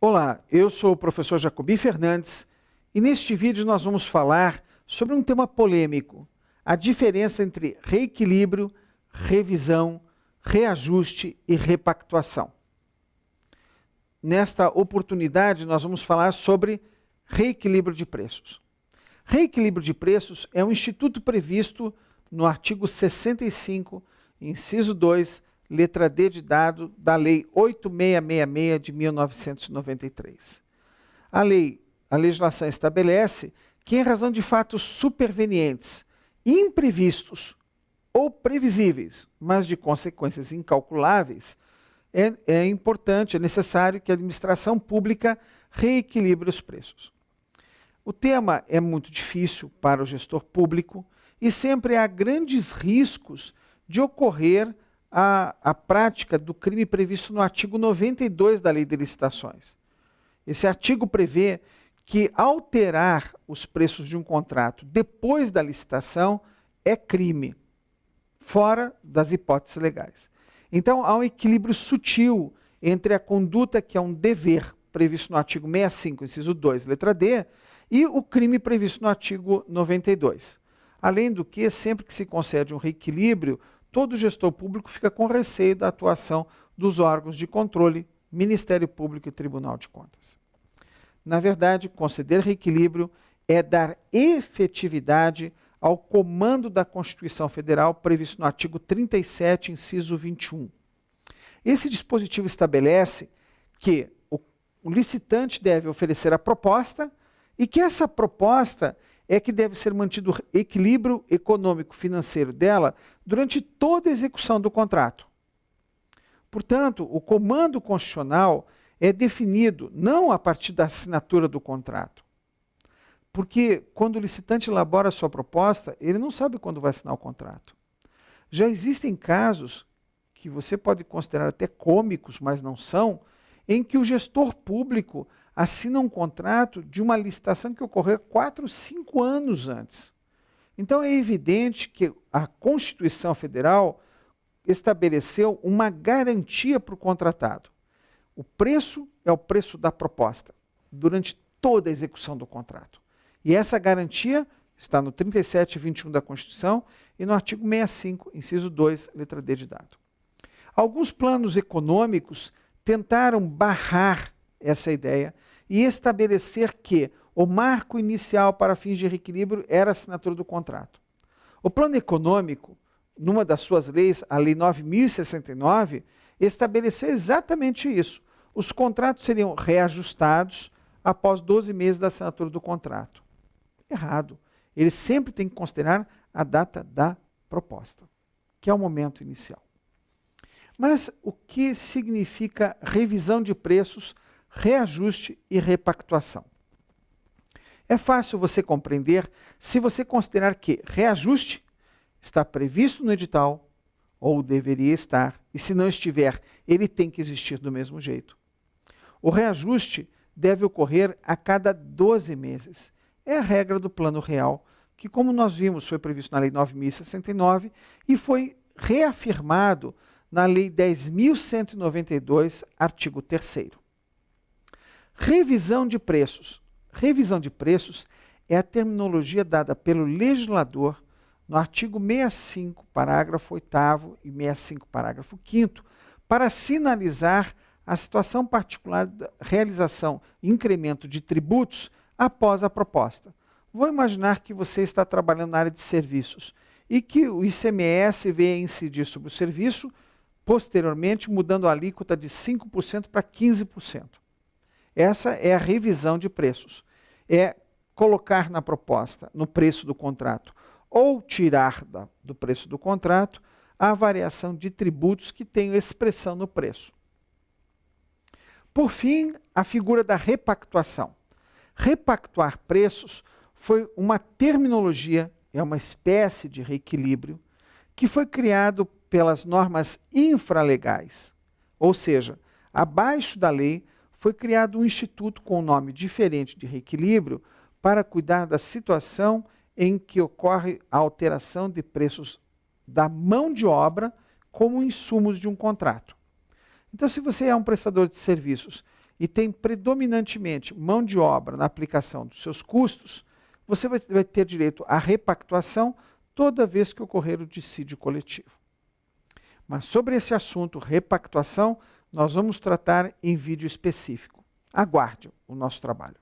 Olá, eu sou o professor Jacobi Fernandes e neste vídeo nós vamos falar sobre um tema polêmico, a diferença entre reequilíbrio, revisão, reajuste e repactuação. Nesta oportunidade nós vamos falar sobre reequilíbrio de preços. Reequilíbrio de preços é um instituto previsto no artigo 65, inciso 2, letra D de dado da Lei 8666 de 1993. A legislação estabelece que, em razão de fatos supervenientes, imprevistos ou previsíveis, mas de consequências incalculáveis, é importante, é necessário que a administração pública reequilibre os preços. O tema é muito difícil para o gestor público e sempre há grandes riscos de ocorrer a prática do crime previsto no artigo 92 da Lei de Licitações. Esse artigo prevê que alterar os preços de um contrato depois da licitação é crime, fora das hipóteses legais. Então, há um equilíbrio sutil entre a conduta que é um dever previsto no artigo 65, inciso 2, letra D, e o crime previsto no artigo 92. Além do que, sempre que se concede um reequilíbrio, todo gestor público fica com receio da atuação dos órgãos de controle, Ministério Público e Tribunal de Contas. Na verdade, conceder reequilíbrio é dar efetividade ao comando da Constituição Federal previsto no artigo 37, inciso 21. Esse dispositivo estabelece que o licitante deve oferecer a proposta e que essa proposta é que deve ser mantido o equilíbrio econômico-financeiro dela durante toda a execução do contrato. Portanto, o comando constitucional é definido não a partir da assinatura do contrato, porque quando o licitante elabora a sua proposta, ele não sabe quando vai assinar o contrato. Já existem casos, que você pode considerar até cômicos, mas não são, em que o gestor público assina um contrato de uma licitação que ocorreu 4, 5 anos antes. Então é evidente que a Constituição Federal estabeleceu uma garantia para o contratado. O preço é o preço da proposta, durante toda a execução do contrato. E essa garantia está no 37 e 21 da Constituição e no artigo 65, inciso 2, letra D de dado. Alguns planos econômicos tentaram barrar essa ideia e estabelecer que o marco inicial para fins de reequilíbrio era a assinatura do contrato. O plano econômico, numa das suas leis, a Lei 9.069, estabeleceu exatamente isso. Os contratos seriam reajustados após 12 meses da assinatura do contrato. Errado. Ele sempre tem que considerar a data da proposta, que é o momento inicial. Mas o que significa revisão de preços, reajuste e repactuação? É fácil você compreender se você considerar que reajuste está previsto no edital, ou deveria estar, e se não estiver, ele tem que existir do mesmo jeito. O reajuste deve ocorrer a cada 12 meses. É a regra do Plano Real, que, como nós vimos, foi previsto na Lei 9.069 e foi reafirmado na Lei 10.192, artigo 3º. Revisão de preços. Revisão de preços é a terminologia dada pelo legislador no artigo 65, parágrafo 8º e 65, parágrafo 5º, para sinalizar a situação particular da realização e incremento de tributos após a proposta. Vou imaginar que você está trabalhando na área de serviços e que o ICMS veio a incidir sobre o serviço, posteriormente mudando a alíquota de 5% para 15%. Essa é a revisão de preços. É colocar na proposta, no preço do contrato, ou tirar do preço do contrato a variação de tributos que tenham expressão no preço. Por fim, a figura da repactuação. Repactuar preços foi uma terminologia, é uma espécie de reequilíbrio, que foi criado pelas normas infralegais. Ou seja, abaixo da lei foi criado um instituto com um nome diferente de reequilíbrio para cuidar da situação em que ocorre a alteração de preços da mão de obra como insumos de um contrato. Então, se você é um prestador de serviços e tem predominantemente mão de obra na aplicação dos seus custos, você vai ter direito à repactuação toda vez que ocorrer o dissídio coletivo. Mas sobre esse assunto, repactuação, nós vamos tratar em vídeo específico. Aguarde o nosso trabalho.